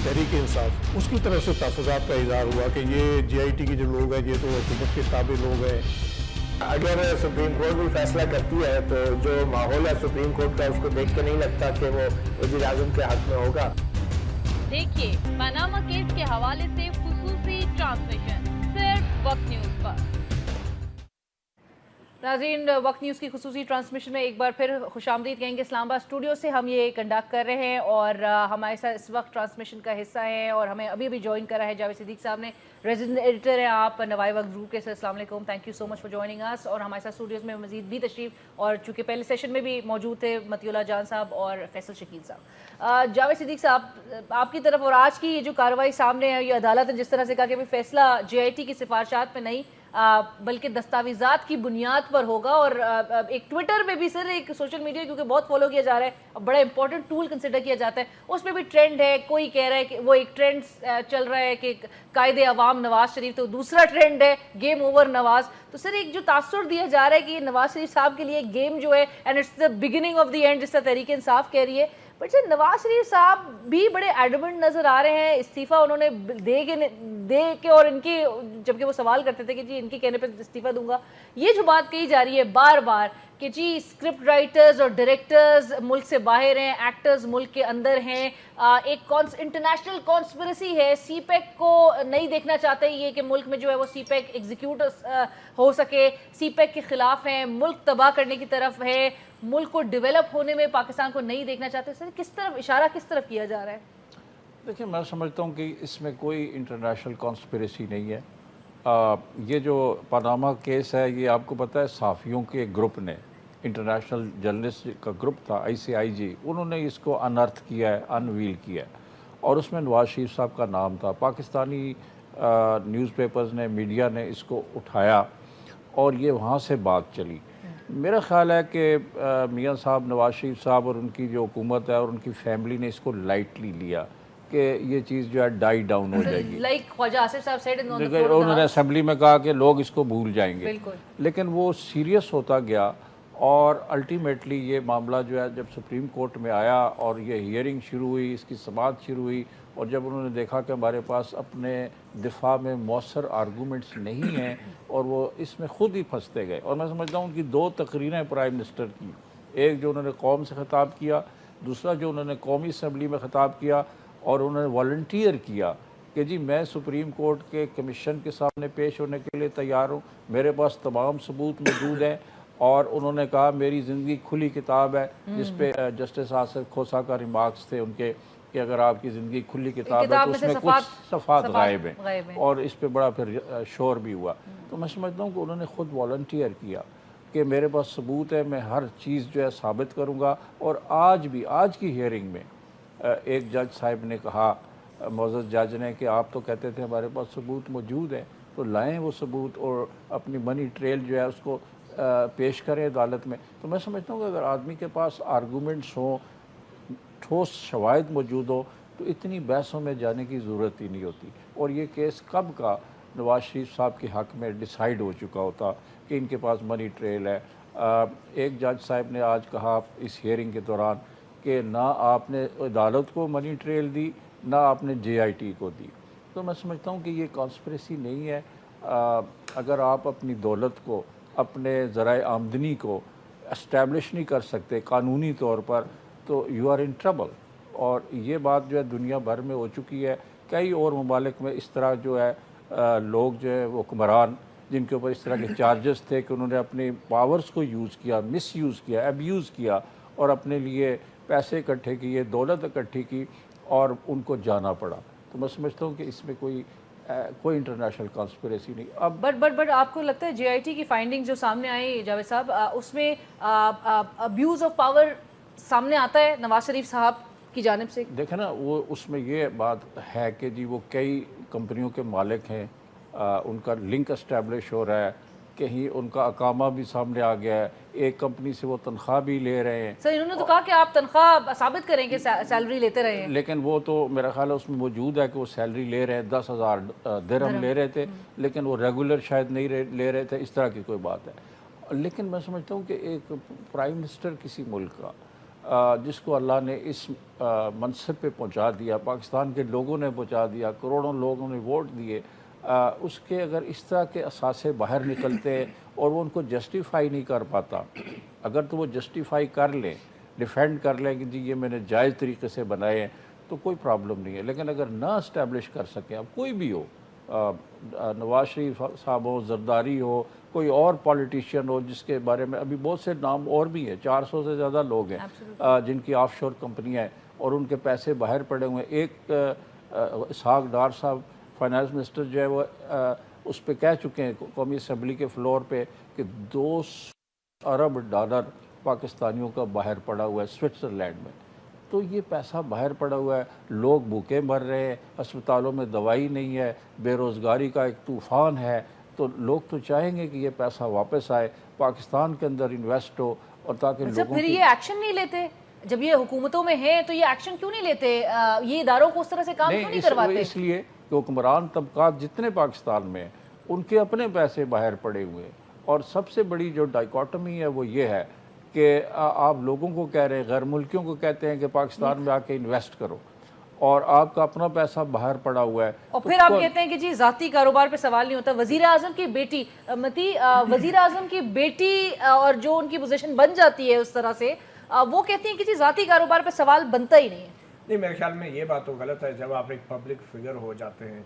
तहरीक इंसाफ उसकी तरफ से तहफ़्फ़ुज़ात का इज़हार हुआ कि ये JIT के जो लोग हैं ये तो हुकूमत के ताबे लोग हैं। अगर सुप्रीम कोर्ट भी फैसला करती है तो जो माहौल है सुप्रीम कोर्ट का उसको देख के नहीं लगता कि वो वज़ीर आज़म के हक में होगा। देखिए पनामा केस के हवाले से खुसूसी ट्रांसमिशन सिर्फ वक्त न्यूज़ पर। नाज़रीन, वक्त न्यूज़ की खुसूसी ट्रांसमिशन में एक बार फिर खुशामदीद कहेंगे। इस्लामाबाद स्टूडियो से हम ये कंडक्ट कर रहे हैं और हमारे साथ इस वक्त ट्रांसमिशन का हिस्सा है और हमें अभी अभी ज्वाइन करा है जावेद सिद्दीक साहब ने। रेजिडेंट एडिटर हैं आप नवाई वक्त ग्रुप के। अस्सलाम वालेकुम, thank you so much for joining us. और हमारे साथ स्टूडियोज़ में मजीद भी तशरीफ और चूँकि पहले सेशन में भी मौजूद थे मतियुल्लाह जान साहब और फैसल शकील साहब। जावेद सिद्दीक साहब, आपकी तरफ और आज की ये जो कार्रवाई सामने है, ये अदालत ने जिस तरह से कहा कि फैसला JIT की सिफारिशात में नहीं बल्कि दस्तावेज़ात की बुनियाद पर होगा। और एक ट्विटर पे भी सर, एक सोशल मीडिया क्योंकि बहुत फॉलो किया जा रहा है और बड़ा इंपॉर्टेंट टूल कंसिडर किया जाता है, उसमें भी ट्रेंड है। कोई कह रहा है कि वो एक ट्रेंड चल रहा है कि कायदे अवाम नवाज शरीफ, तो दूसरा ट्रेंड है गेम ओवर नवाज। तो सर एक जो तासुर दिया जा रहा है कि नवाज शरीफ साहब के लिए गेम जो है and it's the beginning of the end, जिस तरह तहरीक इंसाफ कह रही है, बट सर नवाज शरीफ साहब भी बड़े एडमेंट नजर आ रहे हैं। इस्तीफा उन्होंने दे के और इनकी, जबकि वो सवाल करते थे कि जी इनके कहने पे इस्तीफा दूंगा, ये जो बात कही जा रही है बार बार कि जी स्क्रिप्ट राइटर्स और डायरेक्टर्स मुल्क से बाहर हैं, एक्टर्स मुल्क के अंदर हैं, एक इंटरनेशनल कॉन्स्पिरेसी है, CPEC को नहीं देखना चाहते ये कि मुल्क में जो है वो CPEC एग्जीक्यूट हो सके, CPEC के खिलाफ हैं, मुल्क तबाह करने की तरफ है, मुल्क को डेवलप होने में पाकिस्तान को नहीं देखना चाहते। सर किस तरफ इशारा, किस तरफ किया जा रहा है? देखिए, मैं समझता हूँ कि इसमें कोई इंटरनेशनल कॉन्स्पिरेसी नहीं है। ये जो पनामा केस है, ये आपको पता है सहाफ़ियों के ग्रुप ने, इंटरनेशनल जर्नलिस्ट का ग्रुप था ICIG, उन्होंने इसको अनर्थ किया है, अनवील किया है और उसमें नवाज शरीफ साहब का नाम था। पाकिस्तानी न्यूज़पेपर्स ने, मीडिया ने इसको उठाया और ये वहाँ से बात चली। मेरा ख़्याल है कि मियाँ साहब, नवाज शरीफ साहब और उनकी जो हुकूमत है और उनकी फैमिली ने इसको लाइटली लिया कि ये चीज़ जो है डाई डाउन हो जाएगी। लाइक ख्वाजा आसिफ साहब सेड उन्होंने असेंबली में कहा कि लोग इसको भूल जाएंगे, लेकिन वो सीरियस होता गया और अल्टीमेटली ये मामला जो है जब सुप्रीम कोर्ट में आया और ये हियरिंग शुरू हुई, इसकी समाअत शुरू हुई और जब उन्होंने देखा कि हमारे पास अपने दिफा में मौसर आर्गूमेंट्स नहीं हैं और वो इसमें ख़ुद ही फंसते गए। और मैं समझता हूँ उनकी दो तकरीरें प्राइम मिनिस्टर की, एक जो उन्होंने कौम से ख़िताब किया, दूसरा जो उन्होंने कौमी असम्बली में ख़िताब किया और उन्होंने वॉलंटियर किया कि जी मैं सुप्रीम कोर्ट के कमीशन के सामने पेश होने के लिए तैयार हूँ, मेरे पास तमाम सबूत मौजूद हैं। और उन्होंने कहा मेरी ज़िंदगी खुली किताब है, जिस पे जस्टिस आसिफ खोसा का रिमार्क्स थे उनके कि अगर आपकी ज़िंदगी खुली किताब है तो उसमें कुछ सफ़ात गायब हैं और इस पे बड़ा फिर शोर भी हुआ। तो मैं समझता हूँ कि उन्होंने ख़ुद वॉलंटियर किया कि मेरे पास सबूत है, मैं हर चीज़ जो है साबित करूँगा। और आज भी, आज की हियरिंग में एक जज साहब ने कहा, मोअज़्ज़ज़ जज ने, कि आप तो कहते थे हमारे पास सबूत मौजूद है, तो लाएँ वो सबूत और अपनी मनी ट्रेल जो है उसको पेश करें अदालत में। तो मैं समझता हूँ कि अगर आदमी के पास आर्गूमेंट्स हों, ठोस शवाहिद मौजूद हो, तो इतनी बहसों में जाने की ज़रूरत ही नहीं होती। और ये केस कब का नवाज शरीफ साहब के हक़ में डिसाइड हो चुका होता कि इनके पास मनी ट्रेल है। एक जज साहब ने आज कहा इस हियरिंग के दौरान कि ना आपने अदालत को मनी ट्रेल दी, ना आपने JIT को दी। तो मैं समझता हूँ कि ये कॉन्स्पिरेसी नहीं है। अगर आप अपनी दौलत को, अपने ज़राए आमदनी को इस्टेब्लिश नहीं कर सकते कानूनी तौर पर, तो यू आर इन ट्रबल। और ये बात जो है दुनिया भर में हो चुकी है। कई और ममालिक में इस तरह जो है लोग जो है वो हुक्मरान, जिनके ऊपर इस तरह के चार्जेस थे कि उन्होंने अपने पावर्स को यूज़ किया, मिस यूज़ किया, अब्यूज़ किया और अपने लिए पैसे इकट्ठे किए, दौलत इकट्ठी की और उनको जाना पड़ा। तो मैं समझता हूँ कि इसमें कोई इंटरनेशनल कॉन्स्पिरेसी नहीं। अब बट आपको लगता है JIT की फाइंडिंग जो सामने आई जावेद साहब, उसमें अब्यूज़ ऑफ पावर सामने आता है नवाज शरीफ साहब की जानिब से? देखें ना, वो उसमें ये बात है कि जी वो कई कंपनियों के मालिक हैं, उनका लिंक इस्टेब्लिश हो रहा है, कहीं उनका अकामा भी सामने आ गया है, एक कंपनी से वो तनख्वाह भी ले रहे हैं। सर इन्होंने तो कहा कि आप तनख्वाह साबित करें कि सैलरी लेते रहे हैं, लेकिन वो तो मेरा ख्याल है उसमें मौजूद है कि वो सैलरी ले रहे हैं, 10,000 दिरहम ले रहे थे, लेकिन वो रेगुलर शायद नहीं ले रहे थे, इस तरह की कोई बात है। लेकिन मैं समझता हूँ कि एक प्राइम मिनिस्टर किसी मुल्क का जिसको अल्लाह ने इस मनसब पे पहुंचा दिया, पाकिस्तान के लोगों ने पहुंचा दिया, करोड़ों लोगों ने वोट दिए, उसके अगर इस तरह के असासे बाहर निकलते और वो उनको जस्टिफाई नहीं कर पाता, अगर तो वो जस्टिफाई कर लें, डिफेंड कर लें कि जी ये मैंने जायज़ तरीके से बनाए हैं, तो कोई प्रॉब्लम नहीं है। लेकिन अगर ना इस्टेब्लिश कर सकें, अब कोई भी हो, नवाज शरीफ साहब हो, जरदारी हो, कोई और पॉलिटिशियन हो जिसके बारे में अभी बहुत से नाम और भी हैं, 400 से ज़्यादा लोग हैं जिनकी ऑफशोर कंपनियां हैं और उनके पैसे बाहर पड़े हुए हैं। एक इसहाक डार साहब फाइनेंस मिनिस्टर जो है वो उस पर कह चुके हैं कौमी असम्बली के फ्लोर पे कि 200 अरब डॉलर पाकिस्तानियों का बाहर पड़ा हुआ है स्विट्ज़रलैंड में। तो ये पैसा बाहर पड़ा हुआ है, लोग भूखे मर रहे हैं, अस्पतालों में दवाई नहीं है, बेरोज़गारी का एक तूफ़ान है। तो लोग तो चाहेंगे कि ये पैसा वापस आए, पाकिस्तान के अंदर इन्वेस्ट हो, और ताकि लोगों फिर ये एक्शन नहीं लेते जब ये हुकूमतों में है, तो ये एक्शन क्यों नहीं लेते? ये इदारों को उस तरह से काम क्यों नहीं करवाते? इसलिए कि हुक्मरान तबकात जितने पाकिस्तान में हैं उनके अपने पैसे बाहर पड़े हुए हैं। और सबसे बड़ी जो डाइकोटमी है वो ये है कि आप लोगों को कह रहे हैं, गैर मुल्कियों को कहते हैं कि पाकिस्तान में आके इन्वेस्ट करो, और आपका अपना पैसा बाहर पड़ा हुआ है। और फिर आप कहते हैं कि जी जाती कारोबार पे सवाल नहीं होता। वजीर आजम की बेटी वजीर आजम की बेटी और जो उनकी पोजीशन बन जाती है उस तरह से, वो कहती हैं कि जी जाती कारोबार पे सवाल बनता ही नहीं है। नहीं, मेरे ख्याल में ये बात तो गलत है। जब आप एक पब्लिक फिगर हो जाते हैं,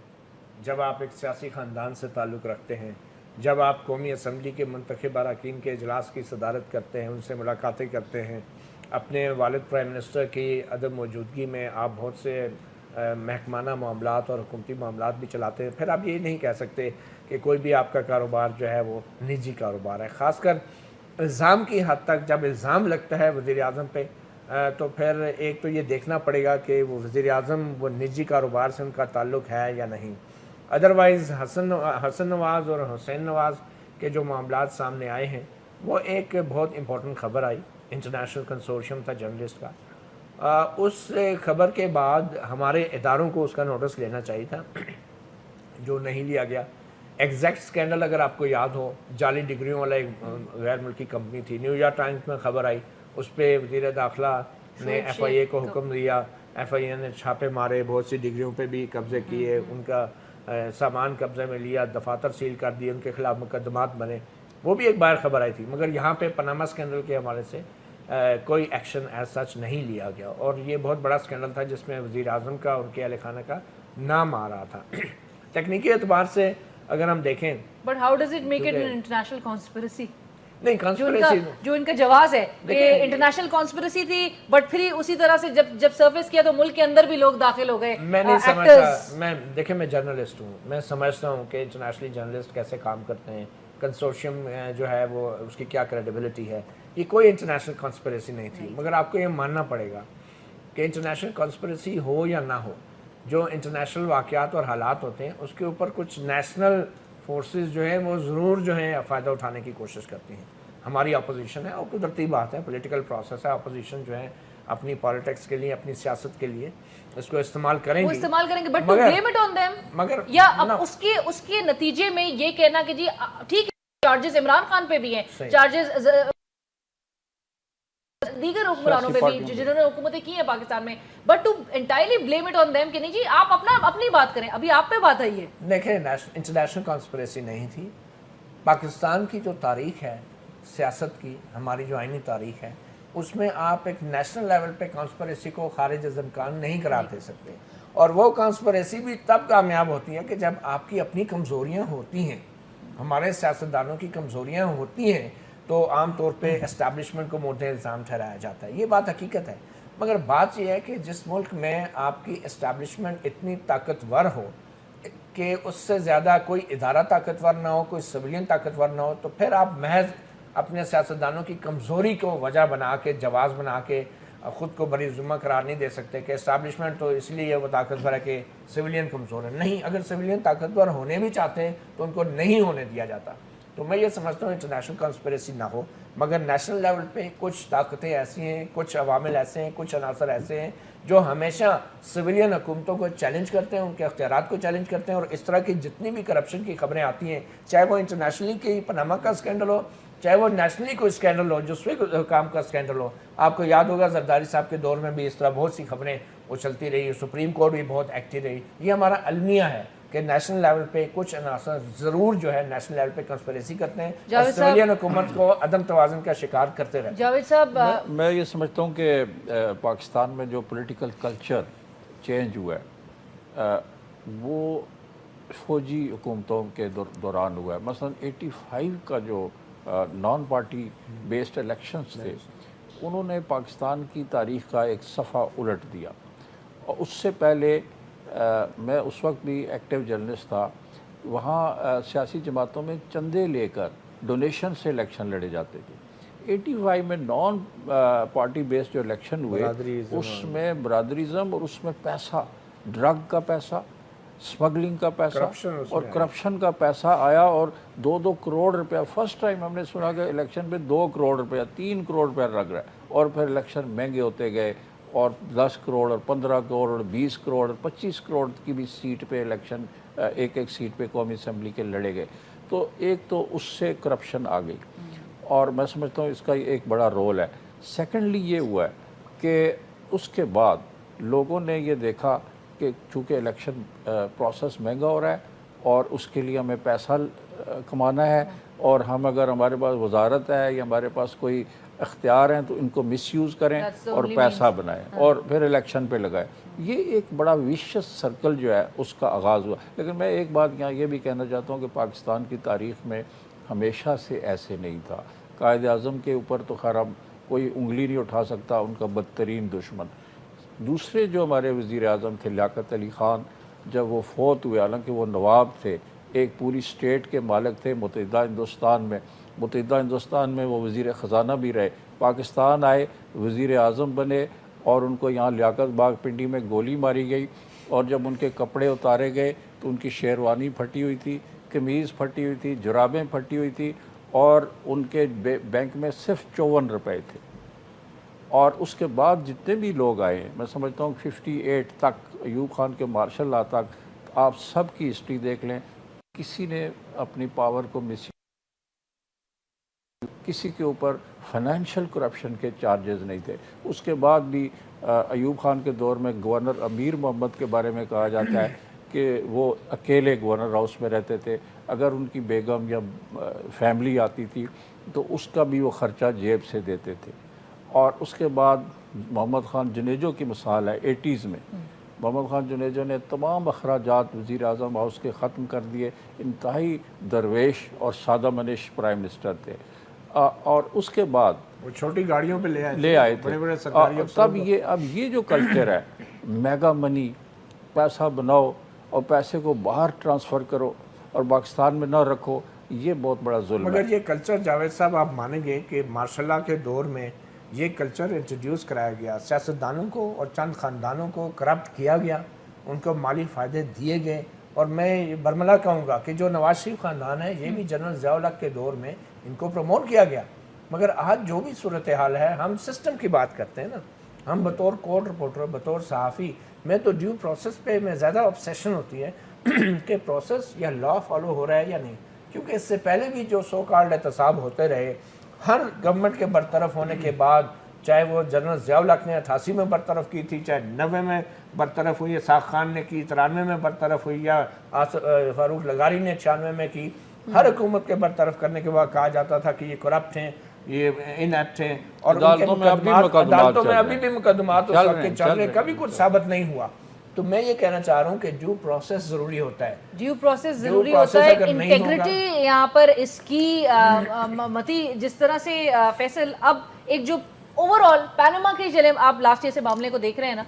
जब आप एक सियासी ख़ानदान से ताल्लुक़ रखते हैं, जब आप कौमी असम्बली के मुंतखब अरकान के इजलास की सदारत करते हैं, उनसे मुलाकातें करते हैं, अपने वालिद प्राइम मिनिस्टर की अदम मौजूदगी में आप बहुत से महकमाना मामलात और हुकूमती मामलात भी चलाते हैं, फिर आप ये नहीं कह सकते कि कोई भी आपका कारोबार जो है वो निजी कारोबार है। ख़ासकर इल्ज़ाम की हद तक जब इल्ज़ाम लगता है वज़ीर आज़म पे, तो फिर एक तो ये देखना पड़ेगा कि वो वज़ीर आज़म वो निजी कारोबार से उनका ताल्लुक़ है या नहीं। अदरवाइज़ हसन नवाज़ और हुसैन नवाज़ के जो मामलात सामने आए हैं, वो एक बहुत इम्पोर्टेंट ख़बर आई, इंटरनेशनल कंसोर्शियम था जर्नलिस्ट का। उस खबर के बाद हमारे इदारों को उसका नोटिस लेना चाहिए था, जो नहीं लिया गया। एग्जैक्ट स्कैंडल अगर आपको याद हो, जाली डिग्रियों वाला एक गैर मुल्की कंपनी थी, न्यूयॉर्क टाइम्स में ख़बर आई, उस पर वज़ीर दाखिला ने FIA को हुक्म दिया, FIA ने छापे मारे, बहुत सी डिग्रियों पे भी कब्ज़े किए, उनका सामान कब्ज़े में लिया, दफातर सील कर दिए, उनके खिलाफ मुकदमात बने। वो भी एक बार खबर आई थी, मगर यहाँ पे पनामा स्कैंडल के हवाले से कोई एक्शन एज सच नहीं लिया गया। और ये बहुत बड़ा स्कैंडल था जिसमें वज़ीर आज़म का, उनके अहल खाना का नाम आ रहा था। तकनीकी एतबार से अगर हम देखें, but how does it make it an international conspiracy? नहीं, कॉन्स्पिरेसी जो इनका जवाब है कि इंटरनेशनल कॉन्स्पिरेसी थी, बट फिर उसी तरह से जब सर्फेस किया तो मुल्क के अंदर भी लोग दाखिल हो गए। मैं नहीं समझता, मैं जर्नलिस्ट हूँ, मैं समझता हूँ कि इंटरनेशनली जर्नलिस्ट कैसे काम करते हैं, कंसोर्शियम जो है वो उसकी क्या क्रेडिबिलिटी है। ये कोई इंटरनेशनल कॉन्स्पिरेसी नहीं थी, मगर आपको ये मानना पड़ेगा कि इंटरनेशनल कॉन्स्पिरेसी हो या ना हो, जो इंटरनेशनल वाक़यात और हालात होते हैं उसके ऊपर कुछ नेशनल फोर्सेस जो है वो ज़रूर जो है फ़ायदा उठाने की कोशिश करती हैं। हमारी अपोजिशन है और कुदरती बात है, पॉलिटिकल प्रोसेस है, अपोजिशन जो है अपनी पॉलिटिक्स के लिए, अपनी सियासत के लिए इसको इस्तेमाल करेंगे, but to blame it on them, मगर या अब उसके नतीजे में ये कहना कि जी ठीक है चार्जेस इमरान खान पे भी हैं, चार्जेस दीगर हुक्मरानों पे भी जिन्होंने हुकूमतें की हैं पाकिस्तान में, but to entirely blame it on them कि नहीं जी आप अपनी बात करें। अभी आप पे बात आई है। देखें, इंटरनेशनल कॉन्स्पिरेसी नहीं थी। पाकिस्तान की जो तारीख है सियासत की, हमारी जो आईनी तारीख है, उसमें आप एक नेशनल लेवल पे कॉन्स्पिरेसी को खारिज अज़ इम्कान नहीं करार दे सकते। और वो कॉन्स्पिरेसी भी तब कामयाब होती है कि जब आपकी अपनी कमज़ोरियाँ होती हैं, हमारे सियासतदानों की कमज़ोरियाँ होती हैं, तो आम तौर पे एस्टैब्लिशमेंट को मोटे इल्ज़ाम ठहराया जाता है। ये बात हकीकत है। मगर बात यह है कि जिस मुल्क में आपकी एस्टैब्लिशमेंट इतनी ताकतवर हो कि उससे ज़्यादा कोई इदारा ताकतवर ना हो, कोई सिविलियन ताकतवर ना हो, तो फिर आप महज अपने सियासतदानों की कमज़ोरी को वजह बना के, जवाज़ बना के ख़ुद को बड़ी ज़ुम्मा करार नहीं दे सकते कि एस्टैब्लिशमेंट तो इसलिए वो ताकतवर है कि सिविलियन कमज़ोर है। नहीं, अगर सिविलियन ताकतवर होने भी चाहते हैं तो उनको नहीं होने दिया जाता। तो मैं ये समझता हूँ इंटरनेशनल कॉन्स्पिरेसी ना हो, मगर नेशनल लेवल पे कुछ ताकतें ऐसी हैं, कुछ अवामिल ऐसे हैं, कुछ अनासर ऐसे हैं जो हमेशा सिविलियन हुकूमतों को चैलेंज करते हैं, उनके अख्तियारात को चैलेंज करते हैं। और इस तरह की जितनी भी करप्शन की खबरें आती हैं, चाहे वो इंटरनेशनली की पनामा का स्कैंडल हो چاہے وہ نیشنلی کوئی اسکینڈل ہو، دوسرے کام کا اسکینڈل ہو. آپ کو یاد ہوگا زرداری صاحب کے دور میں بھی اس طرح بہت سی خبریں وہ چلتی رہی، سپریم کورٹ بھی بہت ایکٹیو رہی. یہ ہمارا المیہ ہے کہ نیشنل لیول پہ کچھ عناصر ضرور جو ہے نیشنل لیول پہ کنسپریسی کرتے ہیں اور سویلین حکومت کو عدم توازن کا شکار کرتے رہتے ہیں. جاوید صاحب، میں یہ سمجھتا ہوں کہ پاکستان میں جو پولیٹیکل کلچر چینج ہوا ہے وہ فوجی حکومتوں کے دوران ہوا ہے. مثلا 85 کا جو نان پارٹی بیسڈ الیکشنز تھے انہوں نے پاکستان کی تاریخ کا ایک صفحہ الٹ دیا. اور اس سے پہلے میں اس وقت بھی ایکٹیو جرنلسٹ تھا. وہاں سیاسی جماعتوں میں چندے لے کر ڈونیشن سے الیکشن لڑے جاتے تھے. 85 میں نان پارٹی بیسڈ جو الیکشن ہوئے اس میں برادریزم اور اس میں پیسہ، ڈرگ کا پیسہ، سمگلنگ کا پیسہ اور کرپشن کا پیسہ آیا اور 2-2 کروڑ روپیہ فرسٹ ٹائم ہم نے سنا کہ الیکشن پہ 2 کروڑ روپیہ 3 کروڑ روپیہ لگ رہا ہے. اور پھر الیکشن مہنگے ہوتے گئے اور 10 کروڑ اور 15 کروڑ اور 20 کروڑ اور 25 کروڑ کی بھی سیٹ پہ الیکشن ایک سیٹ پہ قومی اسمبلی کے لڑے گئے. تو ایک تو اس سے کرپشن آ گئی اور میں سمجھتا ہوں اس کا ایک بڑا رول ہے. سیکنڈلی یہ ہوا ہے کہ اس کے بعد لوگوں نے یہ دیکھا کہ چونکہ الیکشن پروسیس مہنگا ہو رہا ہے اور اس کے لیے ہمیں پیسہ کمانا ہے اور ہم اگر ہمارے پاس وزارت ہے یا ہمارے پاس کوئی اختیار ہیں تو ان کو مس یوز کریں اور پیسہ بنائیں اور پھر الیکشن پہ لگائیں. یہ ایک بڑا ویشیس سرکل جو ہے اس کا آغاز ہوا. لیکن میں ایک بات یہاں یہ بھی کہنا چاہتا ہوں کہ پاکستان کی تاریخ میں ہمیشہ سے ایسے نہیں تھا. قائد اعظم کے اوپر تو خیر اب کوئی انگلی نہیں اٹھا سکتا، ان کا بدترین دشمن. دوسرے جو ہمارے وزیر اعظم تھے لیاقت علی خان، جب وہ فوت ہوئے، حالانکہ وہ نواب تھے، ایک پوری اسٹیٹ کے مالک تھے متحدہ ہندوستان میں وہ وزیر خزانہ بھی رہے. پاکستان آئے، وزیر اعظم بنے اور ان کو یہاں لیاقت باغ پنڈی میں گولی ماری گئی اور جب ان کے کپڑے اتارے گئے تو ان کی شیروانی پھٹی ہوئی تھی، قمیض پھٹی ہوئی تھی، جرابیں پھٹی ہوئی تھی اور ان کے بینک میں صرف 54 روپے تھے. اور اس کے بعد جتنے بھی لوگ آئے ہیں، میں سمجھتا ہوں 58 تک، ایوب خان کے مارشل لا تک، آپ سب کی ہسٹری دیکھ لیں، کسی نے اپنی پاور کو کسی کے اوپر فائنینشیل کرپشن کے چارجز نہیں تھے. اس کے بعد بھی ایوب خان کے دور میں گورنر امیر محمد کے بارے میں کہا جاتا ہے کہ وہ اکیلے گورنر ہاؤس میں رہتے تھے. اگر ان کی بیگم یا فیملی آتی تھی تو اس کا بھی وہ خرچہ جیب سے دیتے تھے. اور اس کے بعد محمد خان جنیجو کی مثال ہے 80s میں. محمد خان جنیجو نے تمام اخراجات وزیر اعظم ہاؤس کے ختم کر دیے. انتہائی درویش اور سادہ منش پرائم منسٹر تھے. اور اس کے بعد وہ چھوٹی گاڑیوں پہ لے آئے تھے بڑے بڑے سرکاری تب اب یہ جو کلچر ہے میگا منی، پیسہ بناؤ اور پیسے کو باہر ٹرانسفر کرو اور پاکستان میں نہ رکھو، یہ بہت بڑا ظلم ہے. مگر یہ کلچر جاوید صاحب آپ مانیں گے کہ ماشاء اللہ کے دور میں یہ کلچر انٹروڈیوس کرایا گیا، سیاستدانوں کو اور چند خاندانوں کو کرپٹ کیا گیا، ان کو مالی فائدے دیے گئے. اور میں برملا کہوں گا کہ جو نواز شریف خاندان ہے یہ بھی جنرل ضیاء الحق کے دور میں ان کو پروموٹ کیا گیا. مگر آج جو بھی صورتحال ہے، ہم سسٹم کی بات کرتے ہیں نا. ہم بطور کورٹ رپورٹر، بطور صحافی، میں تو ڈیو پروسیس پہ میں زیادہ obsession ہوتی ہے کہ پروسیس یا لا فالو ہو رہا ہے یا نہیں. کیونکہ اس سے پہلے بھی جو سو کالڈ احتساب ہوتے رہے، ہر گورنمنٹ کے برطرف ہونے کے بعد، چاہے وہ جنرل ضیاء الحق نے 88 میں برطرف کی تھی، چاہے 90 میں برطرف ہوئی، اسحاق خان نے کی 93 میں برطرف ہوئی، یا فاروق لغاری نے 96 میں کی، ہر حکومت کے برطرف کرنے کے بعد کہا جاتا تھا کہ یہ کرپٹ ہیں، یہ ان ایپٹ ہیں. اور عدالتوں میں ابھی بھی مقدمات اس وقت چل رہے، کبھی کچھ ثابت نہیں ہوا. تو میں یہ کہنا چاہ رہا ہوں کہ ڈیو پروسیس ضروری ہوتا ہے، ڈیو پروسیس ضروری ہوتا ہے. انٹیگریٹی یہاں پر اس کی متی جس طرح سے فیصل، اب ایک جو اوور آل پیناما کے چلے آپ لاسٹ ایئر سے معاملے کو دیکھ رہے ہیں نا،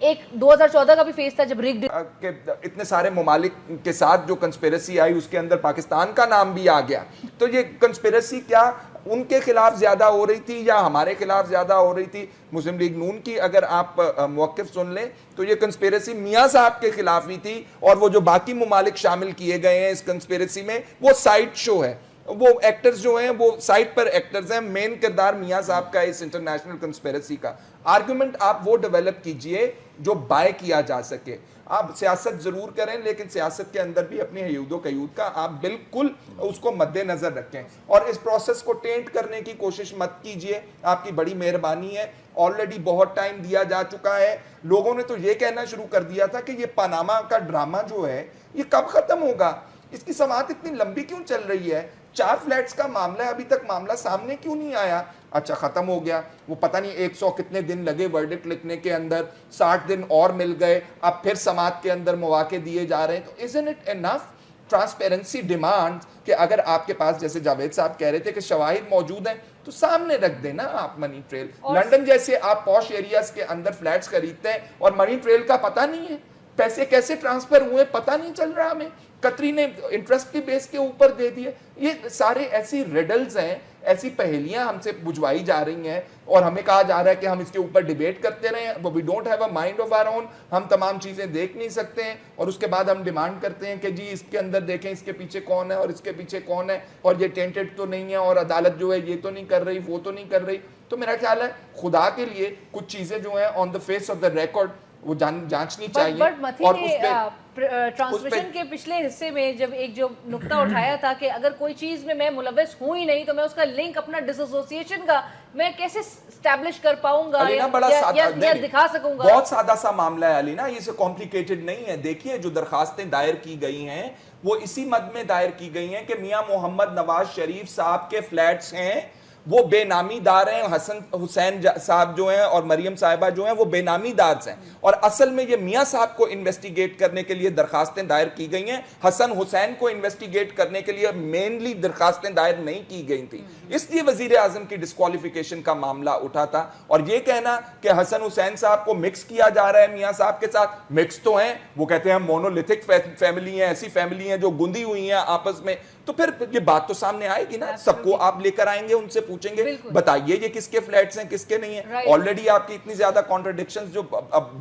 ایک 2014 کا بھی فیس تھا جب ریگڈ کہ اتنے سارے ممالک کے ساتھ جو کنسپیریسی آئی اس کے اندر پاکستان کا نام بھی آ گیا. تو یہ کنسپیریسی کیا ان کے خلاف زیادہ ہو رہی تھی یا ہمارے خلاف زیادہ ہو رہی تھی؟ مسلم لیگ نون کی اگر آپ موقف سن لیں تو یہ کنسپیریسی میاں صاحب کے خلاف ہی تھی، اور وہ جو باقی ممالک شامل کیے گئے ہیں اس کنسپیریسی میں وہ سائٹ شو ہے. وہ ایکٹرز جو ہیں وہ سائٹ پر ایکٹرز ہیں, مین کردار میاں صاحب کا اس انٹرنیشنل کنسپیرسی کا. آرگومنٹ آپ وہ ڈیولپ کیجئے جو بائے کیا جا سکے. آپ سیاست ضرور کریں لیکن سیاست کے اندر بھی اپنی حیود و قیود کا آپ بالکل اس کو مد نظر رکھیں, اور اس پروسیس کو ٹینٹ کرنے کی کوشش مت کیجئے. آپ کی بڑی مہربانی ہے, آلریڈی بہت ٹائم دیا جا چکا ہے. لوگوں نے تو یہ کہنا شروع کر دیا تھا کہ یہ پاناما کا ڈرامہ جو ہے یہ کب ختم ہوگا, اس کی سماعت اتنی لمبی کیوں چل رہی ہے, 4 فلیٹس کا معاملہ ہے, ابھی تک معاملہ سامنے کیوں نہیں آیا. اچھا ختم ہو گیا, وہ پتہ نہیں 100 کتنے دن لگے ورڈکٹ لکھنے کے اندر, 60 دن اور مل گئے, اب پھر سماعت کے اندر مواقع دیے جا رہے ہیں. تو isn't it enough transparency demand کہ اگر آپ کے پاس, جیسے جاوید صاحب کہہ رہے تھے کہ شواہد موجود ہیں, تو سامنے رکھ دینا آپ منی ٹریل. لنڈن جیسے آپ پوش ایریاز کے اندر فلیٹس خریدتے ہیں اور منی ٹریل کا پتہ نہیں ہے, پیسے کیسے ٹرانسفر ہوئے پتہ نہیں چل رہا ہمیں, قطری نے انٹرسٹ کی بیس کے اوپر دے دیے. یہ سارے ایسی ریڈلز ہیں, ایسی پہیلیاں ہم سے بجھوائی جا رہی ہیں اور ہمیں کہا جا رہا ہے کہ ہم اس کے اوپر ڈیبیٹ کرتے رہیں. We don't have a mind of our own, ہم تمام چیزیں دیکھ نہیں سکتے ہیں اور اس کے بعد ہم ڈیمانڈ کرتے ہیں کہ جی اس کے اندر دیکھیں اس کے پیچھے کون ہے اور اس کے پیچھے کون ہے, اور یہ ٹینٹڈ تو نہیں ہے, اور عدالت جو ہے یہ تو نہیں کر رہی, وہ تو نہیں کر رہی. تو میرا خیال ہے خدا کے لیے کچھ چیزیں جو ہیں on the face of the record وہ جانچنی چاہیے. اور ٹرانسمیشن کے پچھلے حصے میں جب ایک جو نقطہ اٹھایا تھا کہ اگر کوئی چیز میں ملوث ہوں ہی نہیں تو میں اس کا لنک اپنا ڈس ایسوسیشن کا میں کیسے اسٹیبلش کر پاؤں گا یا دکھا سکوں گا. بہت سادہ سا معاملہ ہے علینا, یہ سے کمپلیکیٹڈ نہیں ہے. دیکھیے جو درخواستیں دائر کی گئی ہیں وہ اسی مد میں دائر کی گئی ہیں کہ میاں محمد نواز شریف صاحب کے فلیٹس ہیں وہ بے نامی دار ہیں, حسن حسین صاحب جو ہیں اور مریم صاحبہ جو ہیں وہ بے نامی دار ہیں, اور اصل میں یہ میاں صاحب کو انویسٹیگیٹ کرنے کے لیے درخواستیں دائر کی گئی ہیں. حسن حسین کو انویسٹیگیٹ کرنے کے لیے مینلی درخواستیں دائر نہیں کی گئی تھی, اس لیے وزیر اعظم کی ڈسکوالیفیکیشن کا معاملہ اٹھا تھا. اور یہ کہنا کہ حسن حسین صاحب کو مکس کیا جا رہا ہے میاں صاحب کے ساتھ, مکس تو ہیں, وہ کہتے ہیں مونولیتھک فیملی ہیں, ایسی فیملی ہیں جو گندی ہوئی ہیں آپس میں. تو پھر یہ بات تو سامنے آئے گی نا, سب کو آپ لے کر آئیں گے, ان سے پوچھیں گے بتائیے یہ کس کے فلیٹس ہیں کس کے نہیں ہیں. آلریڈی آپ کی اتنی زیادہ کانٹرڈکشنز جو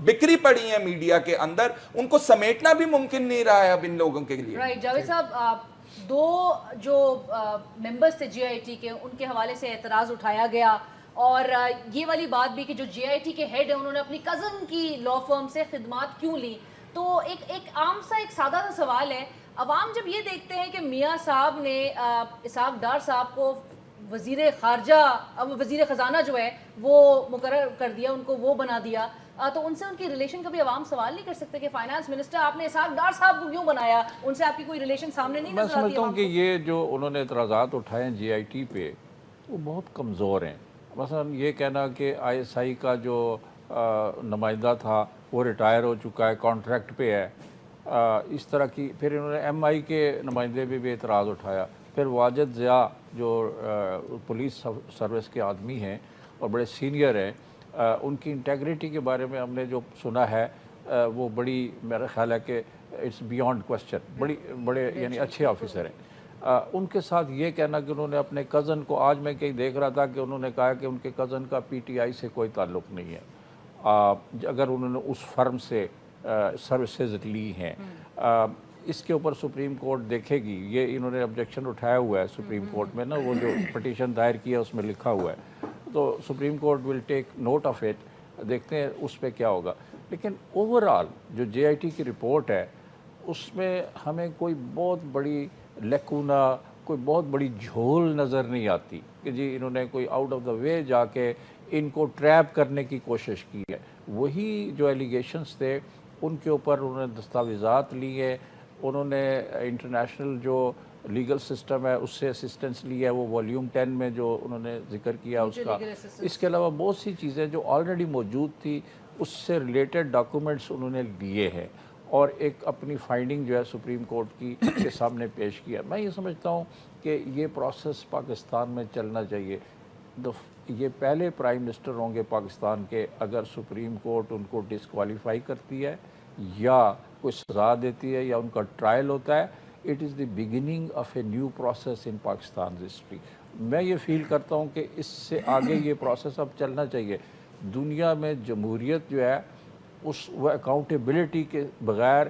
بکری پڑی ہیں میڈیا کے اندر, ان کو سمیٹنا بھی ممکن نہیں رہا ہے اب ان لوگوں کے لیے. رائٹ جاوید صاحب, 2 جو ممبرز تھے جے آئی ٹی کے, ان کے حوالے سے اعتراض اٹھایا گیا, اور یہ والی بات بھی کہ جو جے آئی ٹی کے ہیڈ ہیں انہوں نے اپنی کزن کی لا فرم سے خدمات کیوں لی. تو ایک عام سا ایک سادہ سا سوال ہے, عوام جب یہ دیکھتے ہیں کہ میاں صاحب نے اسحاق ڈار صاحب کو وزیر خارجہ, وزیر خزانہ جو ہے وہ مقرر کر دیا, ان کو وہ بنا دیا, تو ان سے ان کی ریلیشن کا بھی عوام سوال نہیں کر سکتے کہ فائنانس منسٹر آپ نے اسحاق ڈار صاحب کو کیوں بنایا, ان سے آپ کی کوئی ریلیشن سامنے نہیں نظر آتی. میں سمجھتا ہوں کہ یہ جو انہوں نے اعتراضات اٹھائے ہیں جے آئی ٹی پہ وہ بہت کمزور ہیں. مثلا یہ کہنا کہ آئی ایس آئی کا جو نمائندہ تھا وہ ریٹائر ہو چکا ہے, کانٹریکٹ پہ ہے, اس طرح کی. پھر انہوں نے ایم آئی کے نمائندے پہ بھی اعتراض اٹھایا. پھر واجد ضیاء جو پولیس سروس کے آدمی ہیں اور بڑے سینئر ہیں, ان کی انٹیگریٹی کے بارے میں ہم نے جو سنا ہے وہ بڑی, میرا خیال ہے کہ اٹس بیانڈ کوسچن, بڑے یعنی اچھے آفیسر ہیں. ان کے ساتھ یہ کہنا کہ انہوں نے اپنے کزن کو, آج میں کہیں دیکھ رہا تھا کہ انہوں نے کہا کہ ان کے کزن کا پی ٹی آئی سے کوئی تعلق نہیں ہے, اگر انہوں نے اس فرم سے سروسز لی ہیں. اس کے اوپر سپریم کورٹ دیکھے گی. یہ انہوں نے آبجیکشن اٹھایا ہوا ہے سپریم کورٹ میں نا, وہ جو پٹیشن دائر کیا اس میں لکھا ہوا ہے, تو supreme court will take note of it, دیکھتے ہیں اس پہ کیا ہوگا. لیکن اوور آل جو جے آئی ٹی کی رپورٹ ہے اس میں ہمیں کوئی بہت بڑی لیکونا, کوئی بہت بڑی جھول نظر نہیں آتی کہ جی انہوں نے کوئی آؤٹ آف دا وے جا کے ان کو ٹریپ کرنے کی کوشش کی ہے. وہی جو ایلیگیشنز تھے ان کے اوپر انہوں نے دستاویزات لیے, انہوں نے انٹرنیشنل جو لیگل سسٹم ہے اس سے اسسٹنس لی ہے, وہ والیوم 10 میں جو انہوں نے ذکر کیا اس کا. اس کے علاوہ بہت سی چیزیں جو آلریڈی موجود تھی اس سے ریلیٹڈ ڈاکومنٹس انہوں نے لیے ہیں, اور ایک اپنی فائنڈنگ جو ہے سپریم کورٹ کی کے سامنے پیش کیا. میں یہ سمجھتا ہوں کہ یہ پروسیس پاکستان میں چلنا چاہیے. یہ پہلے پرائم منسٹر ہوں گے پاکستان کے اگر سپریم کورٹ ان کو ڈسکوالیفائی کرتی ہے یا کوئی سزا دیتی ہے یا ان کا ٹرائل ہوتا ہے. It is the beginning of a new process in Pakistan history. میں یہ فیل کرتا ہوں کہ اس سے آگے یہ پروسیس اب چلنا چاہیے. دنیا میں جمہوریت جو ہے وہ اکاؤنٹیبلٹی کے بغیر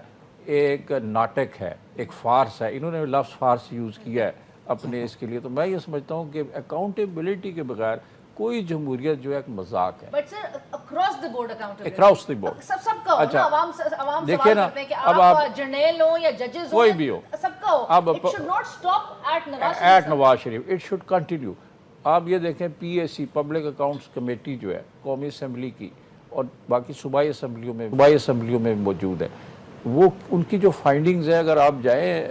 ایک ناٹک ہے, ایک فارس ہے. انہوں نے لفظ فارس یوز کیا ہے, अपने इसके लिए। तो मैं ये समझता हूँ कि अकाउंटेबिलिटी के बगैर कोई जमहूरियत जो है एक मजाक है। But sir across the board accountability, across the board सबका हो अच्छा, ना, आवाम देखिए सवाल ना, करते हैं कि अब आप जर्नल हो या जजेस हो, कोई भी हो, सबका हो, अब it should not stop at at Nawaz Sharif, it should continue. आप ये देखें PAC पब्लिक अकाउंट्स कमेटी जो है कौमी असम्बली की और बाकी सूबाई असम्बलियों में मौजूद है, वो उनकी जो फाइंडिंग्स है, अगर आप जाएं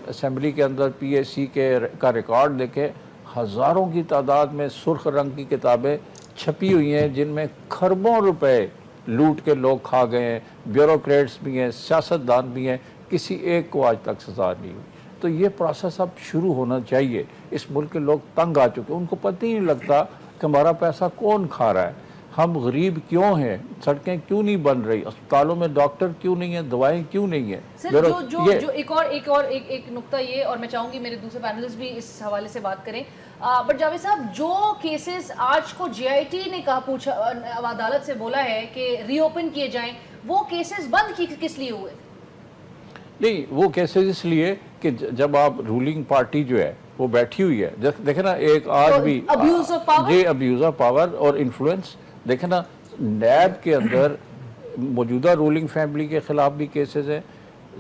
असम्बली के अंदर PAC का रिकॉर्ड देखें, हज़ारों की तादाद में सुर्ख रंग की किताबें छपी हुई हैं जिनमें खरबों रुपए लूट के लोग खा गए हैं, ब्यूरोक्रेट्स भी हैं, सियासतदान भी हैं, किसी एक को आज तक सज़ा नहीं हुई। तो ये प्रोसेस अब शुरू होना चाहिए। इस मुल्क के लोग तंग आ चुके हैं, उनको पता ही नहीं लगता कि हमारा पैसा कौन खा रहा है, हम गरीब क्यों हैं, सड़कें क्यों नहीं बन रही, अस्पतालों में डॉक्टर क्यों नहीं है, दवाएं क्यों नहीं है। सर जो एक नुक्ता ये, और मैं चाहूंगी मेरे दूसरे पैनलिस्ट भी इस हवाले से बात करें, बट जावेद साहब जो केसेस आज को JIT ने कहा, पूछा, अदालत से बोला है कि रीओपन किए जाएं, वो केसेस बंद किस लिए हुए? नहीं, वो केसेस इसलिए कि जब आप रूलिंग पार्टी जो है वो बैठी हुई है, देखे ना एक आज तो भी अब्यूज ऑफ पावर, जी अब्यूज ऑफ पावर और इन्फ्लुएंस, देखे ना नैब के अंदर मौजूदा रूलिंग फैमिली के खिलाफ भी केसेस हैं।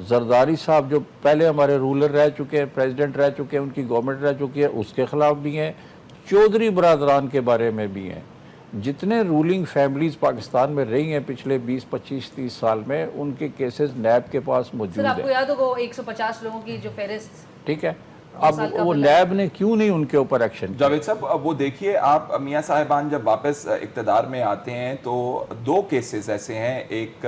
जरदारी साहब जो पहले हमारे रूलर रह चुके हैं, प्रेसिडेंट रह चुके हैं, उनकी गवर्नमेंट रह चुकी है, उसके खिलाफ भी हैं। चौधरी बरादरान के बारे में भी हैं। जितने रूलिंग फैमिलीज पाकिस्तान में रही हैं पिछले 20, 25, 30 साल में, उनके केसेस नैब के पास मौजूद सर आपको है। याद होगा 150 लोगों की जो फहरिस्त, ठीक है, अब वो नैब ने क्यों नहीं उनके ऊपर एक्शन किया? जावेद साहब, अब वो देखिए, आप मियां साहिबान जब वापस इक्तदार में आते हैं तो 2 केसेस ऐसे हैं, एक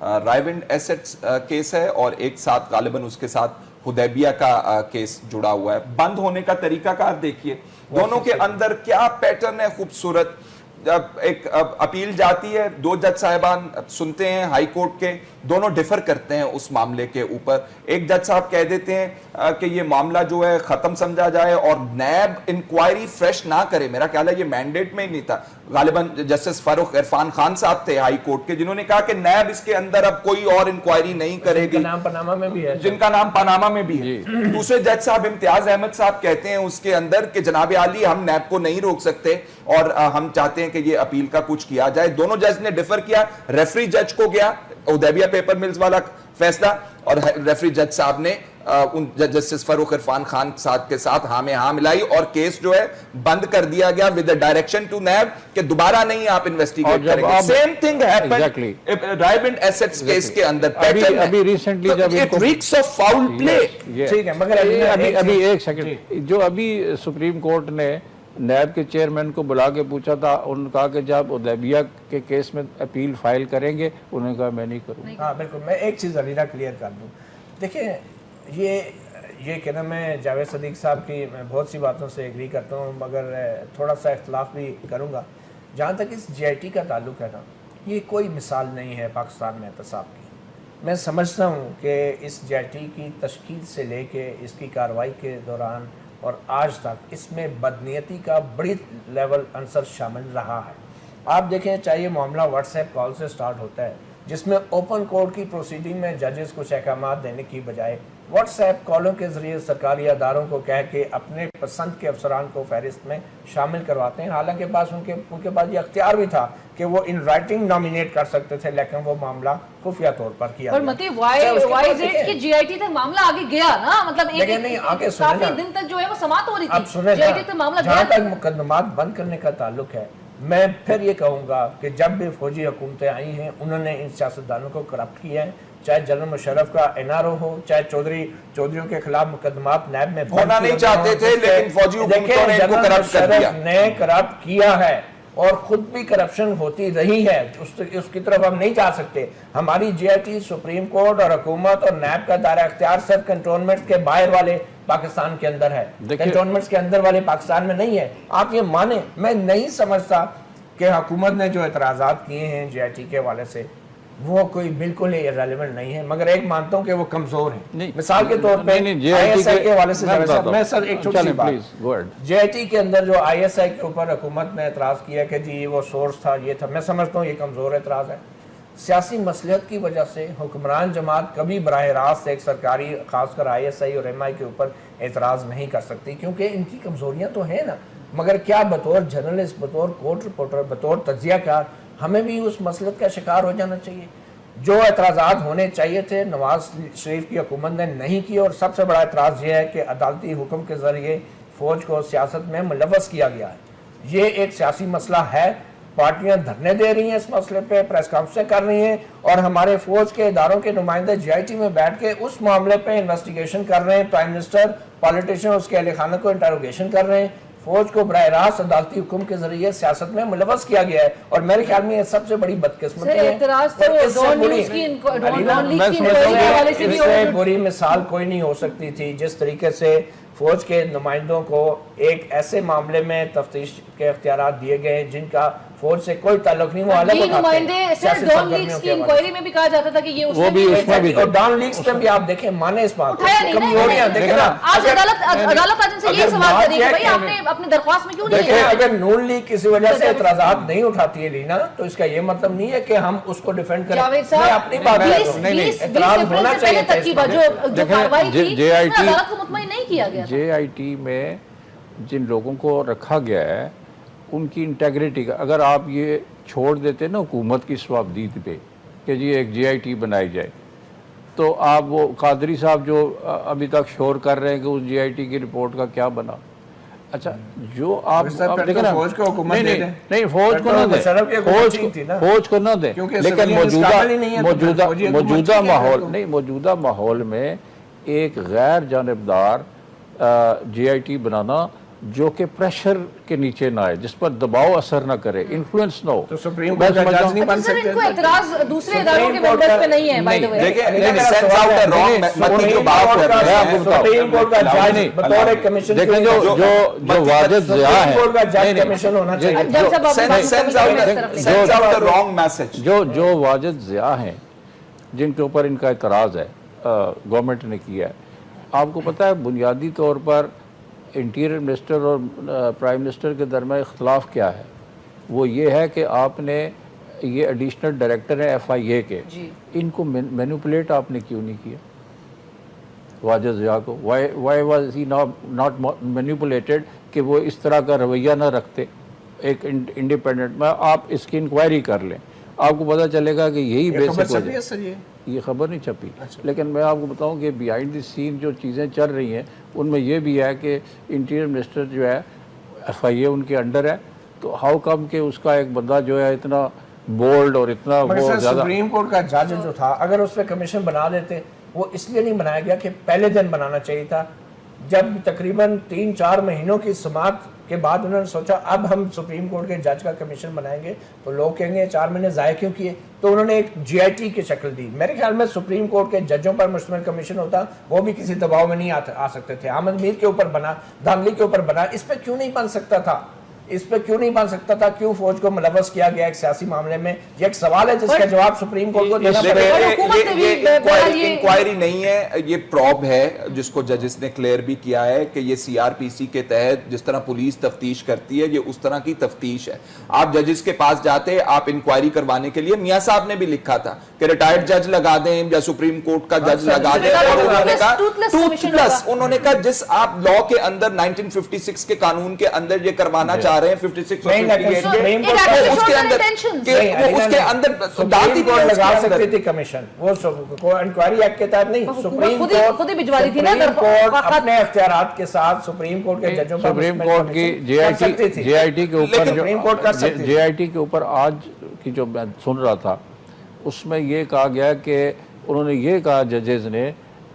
रायविंड एसेट्स केस है और एक साथ गालिबन उसके साथ हुदैबिया का केस जुड़ा हुआ है। बंद होने का तरीकाकार देखिए, दोनों के अंदर क्या पैटर्न है खूबसूरत। जब एक अपील जाती है, 2 जज साहिबान सुनते हैं हाई कोर्ट के, दोनों डिफर करते हैं उस मामले के ऊपर। एक जज साहब कह देते हैं कि ये मामला जो है खत्म समझा जाए और नैब इंक्वायरी फ्रेश ना करे। मेरा ख्याल है ये मैंडेट में ही नहीं था। गालिबन जस्टिस फारूक इरफान खान साहब थे हाई कोर्ट के, जिन्होंने कहा कि नैब इसके अंदर अब कोई और इंक्वायरी नहीं करेगी, जिनका नाम पनामा में भी है, जिनका नाम पनामा में भी है। दूसरे जज साहब इम्तियाज अहमद साहब कहते हैं उसके अंदर कि जनाब आली, हम नैब को नहीं रोक सकते और हम चाहते हैं कि ये अपील का कुछ किया जाए। दोनों जज ने डिफर किया, रेफरी जज को गया हुदैबिया पेपर मिल्स वाला फैसला, और रेफरी जज साहब ने उन जस्टिस फारूक इरफान खान साहब के साथ हाँ में हाँ मिलाई और केस जो है बंद कर दिया गया विद डायरेक्शन टू नैब कि दोबारा नहीं आप इन्वेस्टिगेट करेंगे। Same thing happened Raiwind assets case के अंदर। अभी रिसेंटली जब it reeks of foul play. ठीक है, मगर अभी एक सेकंड, जो अभी सुप्रीम कोर्ट ने नैब के चेयरमैन को बुला के पूछा था, उन्होंने कहा कि जब हुदैबिया के केस में अपील फाइल करेंगे, उन्होंने कहा मैं नहीं करूँगा। हाँ बिल्कुल, मैं एक चीज़ अलीना क्लियर कर दूँ। देखिए ये कहना, मैं जावेद सदीक साहब की मैं बहुत सी बातों से एग्री करता हूँ, मगर थोड़ा सा इख्तलाफ भी करूँगा। जहाँ तक इस JIT का ताल्लुक है ना, ये कोई मिसाल नहीं है पाकिस्तान में एहतसाब की। मैं समझता हूँ कि इस JIT की तश्कील से लेके इसकी कार्रवाई के दौरान और आज तक इसमें बदनीयती का बड़ी लेवल अंसर शामिल रहा है। आप देखें, चाहे मामला व्हाट्सएप कॉल से स्टार्ट होता है, जिसमें ओपन कोर्ट की प्रोसीडिंग में जजेस कुछ अहकाम देने की बजाय व्हाट्सएप कॉलों के जरिए सरकारी अदारों को कह के अपने पसंद के अफसरान को फहरिस्त में शामिल करवाते हैं। हालांकि पास उनके पास ये अख्तियार भी था कि वो इन राइटिंग नॉमिनेट कर सकते थे, लेकिन वो मामला खुफिया तौर पर किया और मती वाई इज इट कि JIT तक मामला आगे गया ना, मतलब काफी दिन तक जो है वो समाप्त हो रही थी। अब सुने, JIT तक मामला जहाँ तक मुकदमात बंद करने का ताल्लुक है, मैं फिर ये कहूँगा कि जब भी फौजी हुकूमतें आई हैं, उन्होंने इन सियासतदानों को करप्ट किया है। चाहे जनरल मुशर्रफ का NRO हो, चाहे चौधरियों के खिलाफ मुकदमात नैब में होना नहीं चाहते थे, लेकिन फौजी हुकूमतों ने इनको करप्ट कर दिया। ने करप्ट किया है और खुद भी करप्शन होती रही है, उसकी तरफ हम नहीं जा सकते। हमारी JIT, सुप्रीम कोर्ट और हुकूमत और नैब का दायरा इख्तियार सिर्फ कंटोनमेंट के बाहर वाले पाकिस्तान के अंदर है, कंटोनमेंट्स के अंदर वाले पाकिस्तान में नहीं है। आप ये माने, मैं नहीं समझता कि हुकूमत ने जो एतराज़ात किए हैं JIT के हवाले से वो कोई बिल्कुल ही इररेलेवेंट नहीं है, मगर एक मानता हूं कि वो कमजोर है। मिसाल के तौर पे ISI के हवाले से मैं सर एक छोटी सी बात, JIT के अंदर जो ISI के ऊपर हुकूमत ने एतराज किया कि जी वो सोर्स था, ये था, मैं समझता हूँ ये कमजोर एतराज है। سیاسی مصلحت کی وجہ سے حکمران جماعت کبھی براہ راست ایک سرکاری خاص کر ISI اور MI کے اوپر اعتراض نہیں کر سکتی، کیونکہ ان کی کمزوریاں تو ہیں نا، مگر کیا بطور جرنلسٹ، بطور کورٹ رپورٹر، بطور تجزیہ کار ہمیں بھی اس مصلحت کا شکار ہو جانا چاہیے؟ جو اعتراضات ہونے چاہیے تھے نواز شریف کی حکومت نے نہیں کیے، اور سب سے بڑا اعتراض یہ ہے کہ عدالتی حکم کے ذریعے فوج کو سیاست میں ملوث کیا گیا ہے۔ یہ ایک سیاسی مسئلہ ہے، پارٹیاں دھرنے دے رہی ہیں اس مسئلے پہ، پریس کانفرنسیں کر رہی ہیں، اور ہمارے فوج کے اداروں کے نمائندے GIT میں بیٹھ کے اس معاملے پہ انویسٹیگیشن کر رہے ہیں، پرائم منسٹر، پالیٹیشین، اس کے اہل خانہ کو انٹروگیشن کر رہے ہیں۔ فوج کو براہ راست عدالتی حکم کے ذریعے سیاست میں ملوث کیا گیا ہے، اور میرے خیال میں یہ سب سے بڑی بدقسمتی ہے۔ اعتراض تو اور اس سے ڈان بڑی- نیوز کی ڈان لیگ کی اس انکوائری کے حوالے سے بھی سے بری مثال کوئی نہیں ہو سکتی تھی، جس طریقے سے فوج کے نمائندوں کو ایک ایسے معاملے میں تفتیش کے اختیارات دیے گئے ہیں جن کا فوج سے کوئی تعلق نہیں، وہ الگ یہ اٹھاتے ہیں نمائندے سیاسی ڈان سرگرمیوں لیگز کے کی حوالے سے۔ انکوائری میں بھی کہا جاتا تھا کہ یہ وہ بھی اس میں بھی اور ڈان لیگز میں بھی آپ دیکھیں مانے اس بات اٹھایا نہیں نا، کمزوریاں دیکھیں نا، آج عدالت آج ان سے یہ سوال کرے کہ بھائی آپ نے اپنے درخواست میں کیوں نہیں دیکھیں کیا؟ اگر نون لیگ کسی وجہ سے اعتراضات نہیں اٹھاتی ہے لینا، تو اس کا یہ مطلب نہیں ہے کہ ہم اس کو ڈیفینڈ کریں۔ جاوید میں صاحب اپنی بات کر رہا ہوں، اعتراض ہونا چاہیے تھا اس ترکیبہ معاملے جو کارروائی تھی اس میں JIT عدالت کو مطمئن نہیں کیا گیا تھا۔ JIT میں جن لوگوں کو رکھا گیا ہے ان کی انٹیگریٹی کا اگر آپ یہ چھوڑ دیتے نا حکومت کی صوابدید پہ کہ جی ایک JIT بنائی جائے، تو آپ وہ قادری صاحب جو ابھی تک شور کر رہے ہیں کہ اس JIT کی رپورٹ کا کیا بنا، اچھا جو آپ دیکھیں نا، فوج کو حکومت دے دیں، نہیں فوج کو نہ دیں، فوج کو نہ دیں، لیکن موجودہ ماحول میں ایک غیر جانبدار JIT بنانا جو کہ پریشر کے نیچے نہ آئے، جس پر دباؤ اثر نہ کرے، انفلوئنس نہ ہو، تو سپریم کورٹ کا جج نہیں بن سر سکتے؟ ان کو اعتراض دوسرے اداروں کے ممبرز پہ نہیں ہے بائی دی وے۔ دیکھیں سینس آؤٹ ہے رانگ متی جو بات کر رہے ہیں، سپریم کورٹ کا جج بطور ایک کمیشن دیکھیں جو واجد ضیاء سپریم ہیں، کورٹ کا جج کمشن ہونا چاہیے۔ جج صاحب آپ سینس آؤٹ ہے رانگ میسج۔ جو واجد ضیاء ہیں جن کے اوپر ان کا اعتراض ہے گورنمنٹ نے کیا ہے، آپ کو پتہ ہے بنیادی طور پر انٹیریئر منسٹر اور پرائم منسٹر کے درمیان اختلاف کیا ہے؟ وہ یہ ہے کہ آپ نے یہ ایڈیشنل ڈائریکٹر ہیں FIA کے، ان کو مینوپولیٹ آپ نے کیوں نہیں کیا واجد ضیاء کو؟ Y was he not manipulated کہ وہ اس طرح کا رویہ نہ رکھتے ایک انڈیپینڈنٹ میں؟ آپ اس کی انکوائری کر لیں، آپ کو پتہ چلے گا کہ یہی بیسک وجہ ہے۔ یہ خبر نہیں چھپی، لیکن میں آپ کو بتاؤں کہ بیہائنڈ دی سین جو چیزیں چل رہی ہیں ان میں یہ بھی ہے کہ انٹیریئر منسٹر جو ہے FIA ان کے انڈر ہے، تو ہاؤ کم کہ اس کا ایک بندہ جو ہے اتنا بولڈ اور اتنا وہ زیادہ۔ سپریم کورٹ کا جج جو تھا اگر اس پہ کمیشن بنا دیتے، وہ اس لیے نہیں بنایا گیا کہ پہلے دن بنانا چاہیے تھا، جب تقریباً 3-4 مہینوں کی سماعت کے بعد انہوں نے سوچا اب ہم سپریم کورٹ کے جج کا کمیشن بنائیں گے تو لوگ کہیں گے 4 مہینے ضائع کیوں کیے، تو انہوں نے ایک GIT کی شکل دی۔ میرے خیال میں سپریم کورٹ کے ججوں پر مشتمل کمیشن ہوتا، وہ بھی کسی دباؤ میں نہیں آ سکتے تھے۔ احمد میر کے اوپر بنا، دانلی کے اوپر بنا، اس پہ کیوں نہیں بن سکتا تھا؟ اس پہ کیوں نہیں بن سکتا تھا؟ کیوں فوج کو ملوث کیا گیا ایک سیاسی معاملے میں؟ یہ ایک سوال ہے جس کا جواب سپریم کورٹ کو دینا پڑے گا۔ یہ انکوائری نہیں ہے، یہ پروب ہے جس کو ججز نے کلیئر بھی کیا ہے کہ یہ CRPC کے تحت جس طرح پولیس تفتیش کرتی ہے یہ اس طرح کی تفتیش ہے۔ آپ ججز کے پاس جاتے، آپ انکوائری کروانے کے لیے، میاں صاحب نے بھی لکھا تھا کہ ریٹائرڈ جج لگا دیں یا سپریم کورٹ کا جج لگا دیں، اور انہوں نے کہا ٹوتھ پلس، انہوں نے کہا جس آپ لا کے اندر 1956 کے قانون کے اندر یہ کروانا چاہ رہے ہیں 56 اور 58 اس کے اندر سپریم کورٹ لگا سکتی تھی کمیشن، وہ انکوائری ایکٹ کے تحت نہیں، سپریم کورٹ اپنے اختیارات کے ساتھ سپریم کورٹ کے ججوں پر سپریم کورٹ کی JIT کے اوپر JIT کے اوپر آج کی جو میں سن رہا تھا اس میں یہ کہا گیا کہ انہوں نے یہ کہا ججز نے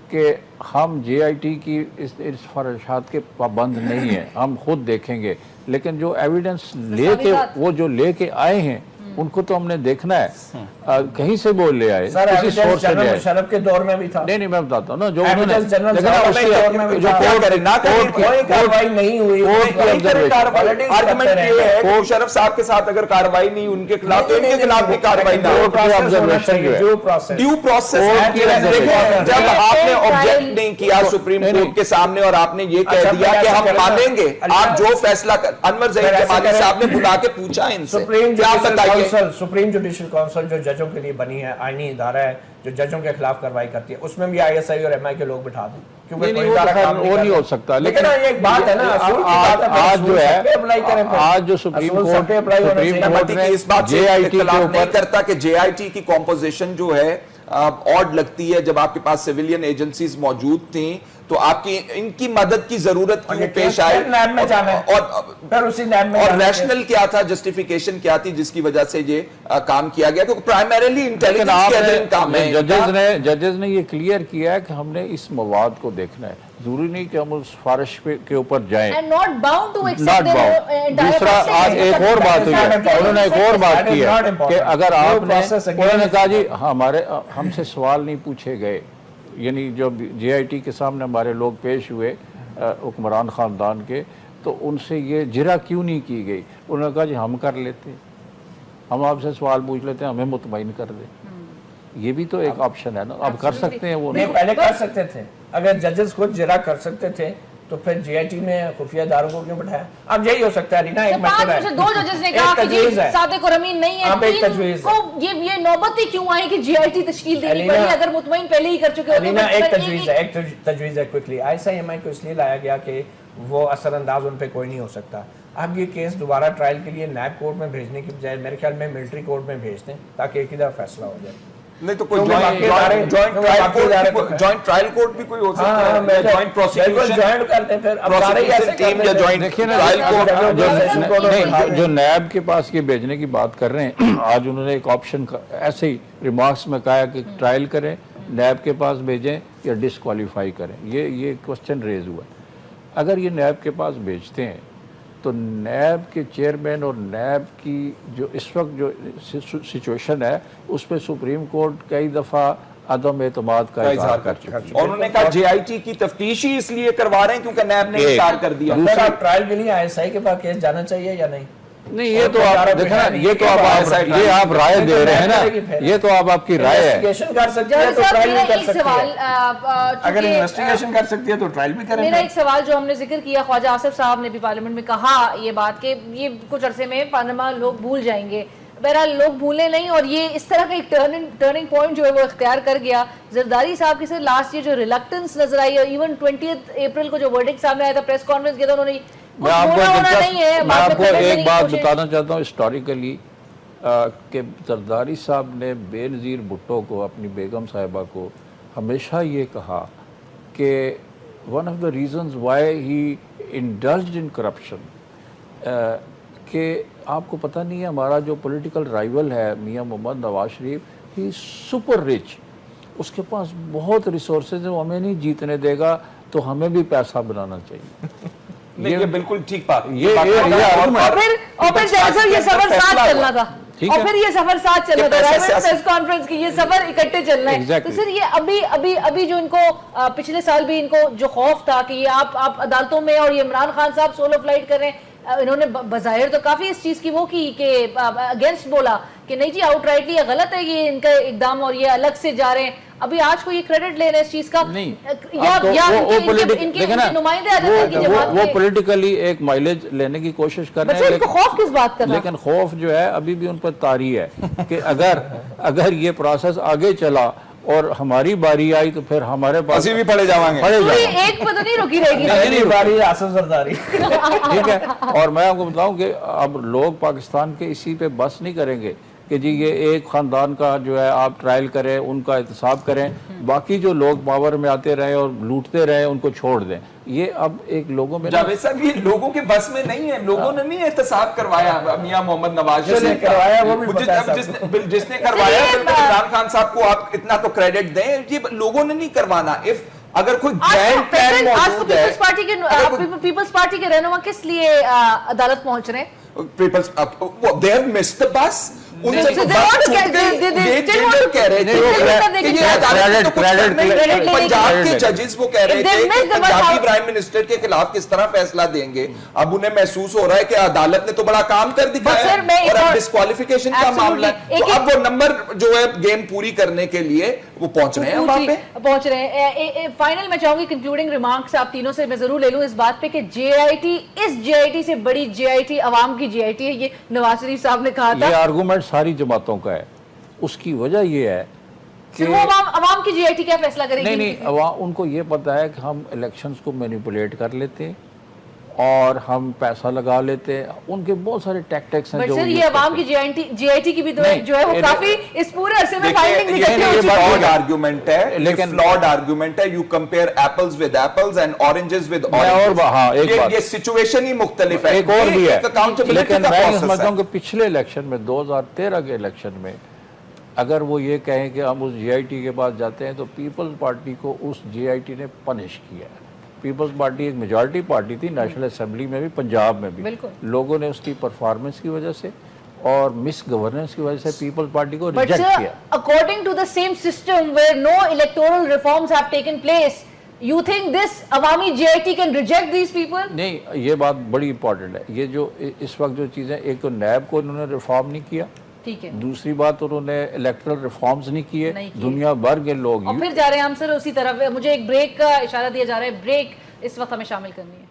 کہ ہم JIT کی اس فرشات کے پابند نہیں ہیں، ہم خود دیکھیں گے، لیکن جو ایویڈنس لے کے وہ جو لے کے آئے ہیں ان کو تو ہم نے دیکھنا ہے، کہیں سے وہ لے آئے، کسی سورس سے لے آئے۔ مشرف کے دور میں بھی تھا، نہیں میں بتاتا ہوں نا، جو انہوں نے نہیں ہوئی، آرگومنٹ یہ ہے کہ مشرف صاحب کے ساتھ اگر کارروائی نہیں ان کے خلاف تو ان کے خلاف بھی کارروائی نہ ہو، ڈیو پروسیس ہے۔ جب آپ نے آبجیکٹ نہیں کیا سپریم کورٹ کے سامنے اور آپ نے یہ کہہ دیا کہ ہم مانیں گے، آپ جو فیصلہ انور ظہیر جمالی صاحب نے بلا کے پوچھا ان سے، کیا بتائیے काउंसिल, सुप्रीम जुडिशल काउंसिल जो जजों के लिए बनी है, आईनी इदारा है जो जजों के खिलाफ कार्रवाई करती है, उसमें भी ISI और MI के लोग बिठा दें, क्योंकि नहीं, कोई वो इदारा तो खैर काम वो नहीं हो सकता। लेकिन ये एक बात है ना, असूल की बात है, आज जो है, अप्लाई करें, आज जो सुप्रीम कोर्ट मैं इस बात से JIT के इख्तिलाफ नहीं ऊपर करता कि JIT की कॉम्पोजिशन जो है ऑड लगती है। जब आपके पास सिविलियन एजेंसीज मौजूद थी तो आपकी इनकी मदद की जरूरत क्यों पेश आई, नैब में जाना है, फिर उसी नैब में और जाना है। रैशनल क्या था, जस्टिफिकेशन क्या थी जिसकी वजह से ये काम किया गया, क्योंकि प्राइमरीली लेकिन इंटेलिजेंस के अधीन काम है। जजेस ने ये क्लियर किया है कि हमने इस मवाद को देखना है, जरूरी नहीं कि हम उस सिफारिश के ऊपर जाएं, And not bound to accept Not their bound. entire दूसरा process. आज एक और बात हुई है, उन्होंने एक और बात की है कि अगर आपने, उन्होंने कहा जी हमारे हमसे सवाल नहीं पूछे गए, यानी जब JIT के सामने हमारे लोग पेश हुए हुक्मरान ख़ानदान के, तो उनसे ये जिरा क्यों नहीं की गई। उन्होंने कहा जी हम कर लेते, हम आपसे सवाल पूछ लेते हैं, हमें मुतमईन कर दे। ये भी तो एक ऑप्शन है ना, अब कर सकते हैं वो नहीं, पहले कर सकते थे। अगर जजेस खुद जिरा कर सकते थे तो फिर JIT में खुफिया इदारों को क्यों बिठाया? अब यही हो सकता है ना, एक मसला है। दो जजेस ने कहा कि जी सादिक और अमीन नहीं है, आप एक तीन तजवीज़ को ये नौबत ही क्यों आई कि JIT तश्कील देनी पड़ी, अगर मुतमईन पहले ही कर चुके होते। अलीना, एक तजवीज़ है क्विकली, ISI MI को इसलिए लाया गया कि वो असरअंदाज उन पे कोई नहीं हो सकता। अब ये केस दोबारा ट्रायल के लिए नैब कोर्ट में भेजने की बजाय मेरे ख्याल में मिलिट्री कोर्ट में भेज दें, ताकि एक ही दफा फैसला हो जाए। नहीं तो कोई जॉइंट जॉइंट ट्रायल कोर्ट भी कोई हो सकता है, जॉइंट प्रोसिक्यूशन जॉइंट करते हैं, फिर अब सारे ही प्रोसिक्यूशन ऐसे टीम या करते हैं। जॉइंट देखिए ना, ट्रायल कोर्ट जो नैब के पास ये भेजने की बात कर रहे हैं, आज उन्होंने एक ऑप्शन ऐसे ही रिमार्क्स में कहा कि ट्रायल करें, नैब के पास भेजें या डिसक्वालीफाई करें। ये क्वेश्चन रेज हुआ। अगर ये नैब के पास भेजते हैं तो नैब के चेयरमैन और नैब की जो इस वक्त जो सिचुएशन है उस पर सुप्रीम कोर्ट कई दफ़ा अदम एतमाद का इजहार कर चुका है। और उन्होंने कहा JIT की तफ्तीश ही इसलिए करवा रहे हैं क्योंकि नैब ने इनकार कर दिया। ट्रायल के लिए ISI के पास केस जाना चाहिए या नहीं? नहीं, ये तो आप देखना, ये तो आप राय दे रहे हैं ना, ये तो आपकी राय है। इन्वेस्टिगेशन कर सकती है तो ट्रायल भी कर सकती है, अगर इन्वेस्टिगेशन कर सकती है तो ट्रायल भी करें। मेरा एक सवाल जो हमने जिक्र किया, ख्वाजा आसिफ साहब ने भी पार्लियामेंट में कहा ये बात कि ये कुछ अरसे में पार्लियामा लोग भूल जाएंगे। बहरहाल लोग भूले नहीं, और ये इस तरह का एक टर्निंग पॉइंट जो है वो इख्तियार कर गया। जरदारी साहब की से लास्ट ईयर जो रिलक्टेंस नजर आई है, इवन 20 अप्रैल को जो वर्डिक्ट सामने आया था, प्रेस कॉन्फ्रेंस किया था उन्होंने, मैं आपको एक बात बताना चाहता हूँ हिस्टोरिकली कि जरदारी साहब ने बेनज़ीर भुट्टो को, अपनी बेगम साहिबा को हमेशा ये कहा कि one of the reasons why he indulged in corruption, कि आपको पता नहीं है हमारा जो पॉलिटिकल राइवल है मियां मोहम्मद नवाज शरीफ, ही सुपर रिच, उसके पास बहुत रिसोर्सेज है, वो हमें नहीं जीतने देगा, तो हमें भी पैसा बनाना चाहिए। ये बिल्कुल ठीक बात। और फिर दरअसल ये सफर साथ चलना था, और फिर ये सफर साथ चलना था, प्रेस कॉन्फ्रेंस की ये सफर इकट्ठे चलना है। तो सर ये अभी जो इनको पिछले साल भी इनको जो खौफ था कि ये आप अदालतों में, और ये इमरान खान साहब सोलो फ्लाइट कर रहे हैं, इन्होंने बज़ाहिर तो काफी इस चीज की वो की कि अगेंस्ट बोला कि नहीं जी आउटराइटली ये गलत है ये इनका इकदाम, और ये अलग से जा रहे हैं। अभी आज को ये क्रेडिट ले रहे हैं इस चीज का, नहीं, या इनके नुमाइंदे आ जाते हैं कि जमात वो पॉलिटिकली एक माइलेज लेने की कोशिश कर रहे हैं। इनको खौफ किस बात का? लेकिन खौफ जो है अभी भी उन पर तारी है कि अगर ये प्रोसेस आगे चला और हमारी बारी आई तो फिर हमारे पास भी पड़े जाएंगे। एक पे तो नहीं रुकी रहेगी। नहीं बारी आसिफ जरदारी। ठीक है, और मैं आपको बताऊं कि अब लोग पाकिस्तान के इसी पे बस नहीं करेंगे कि जी ये एक खानदान का जो है आप ट्रायल करें, उनका एहतसाब करें, बाकी जो लोग पावर में आते रहे और लूटते रहे उनको छोड़ दें। ये अब एक लोगों में जावेद साहब ये लोगों के बस में नहीं है, लोगों ने नहीं एहतसाब करवाया मियां मोहम्मद नवाज शरीफ करवाया, वो भी जिसने करवाया, इमरान खान साहब को आप इतना तो क्रेडिट दें, ये लोगों ने नहीं करवाना। इफ अगर कोई ग्रैंड प्लान मौजूद है, पीपल्स पार्टी के रहनुमा किस लिए अदालत पहुंच रहे हैं? Peoples they have missed the bus, उनसे तो बात कह रहे थे पंजाब के जजेस वो कह रहे थे कि पंजाबी प्राइम मिनिस्टर के खिलाफ किस तरह फैसला देंगे। अब उन्हें महसूस हो रहा है कि अदालत ने तो बड़ा काम कर दिखाया और अब डिस्क्वालिफिकेशन का मामला है, तो अब वो नंबर जो है गेम पूरी करने के लिए वो पहुंच रहे हैं, वहां पे पहुंच रहे हैं। फाइनल मैं चाहूंगी कंक्लूडिंग रिमार्क्स आप तीनों से मैं जरूर ले लूं इस बात पे कि JIT इस JIT से बड़ी JIT अवाम की JIT है, ये नवाज शरीफ साहब ने कहा था। ये आर्गुमेंट सारी जमातों का है। उसकी वजह ये है कि फिर वो अवाम की GIT क्या फैसला करेगी? नहीं, उनको ये पता है कि हम इलेक्शंस को मैनिपुलेट कर लेते हैं और हम पैसा लगा लेते हैं। उनके बहुत सारे टैक्टिक्स हैं बट जो सर ये अवाम की GIT की भी जो है वो काफी इस पूरे अरसे में फाइंडिंग ये निकलती है। फ्लॉड आर्गुमेंट है, लेकिन फ्लॉड आर्गुमेंट है। You compare apples with apples and oranges with और हाँ, एक बात ये सिचुएशन ही मुख्तलिफ है। एक और भी है, लेकिन मैं प्रोसेस समझता है। हूँ कि पिछले इलेक्शन में 2013 के इलेक्शन में अगर वो ये कहें कि हम उस GIT के पास जाते हैं तो पीपल्स पार्टी को उस GIT ने पनिश किया है। पीपल्स पार्टी एक मेजॉरिटी पार्टी थी नेशनल असेंबली में भी, पंजाब में भी। लोगों ने उसकी परफॉर्मेंस की वजह से और मिस गवर्नेंस की वजह से पीपल्स पार्टी को रिजेक्ट किया। According to the same system where no electoral reforms have taken place, you think this अवामी GIT can reject these people? नहीं, ये बात बड़ी इंपॉर्टेंट है। ये जो इस वक्त जो चीज़ें, एक तो नैब को उन्होंने रिफॉर्म नहीं किया, ठीक है, दूसरी बात उन्होंने इलेक्टरल रिफॉर्म्स नहीं किए, दुनिया भर के लोग। और फिर जा रहे हैं हम सर उसी तरफ। मुझे एक ब्रेक का इशारा दिया जा रहा है, ब्रेक इस वक्त हमें शामिल करनी है।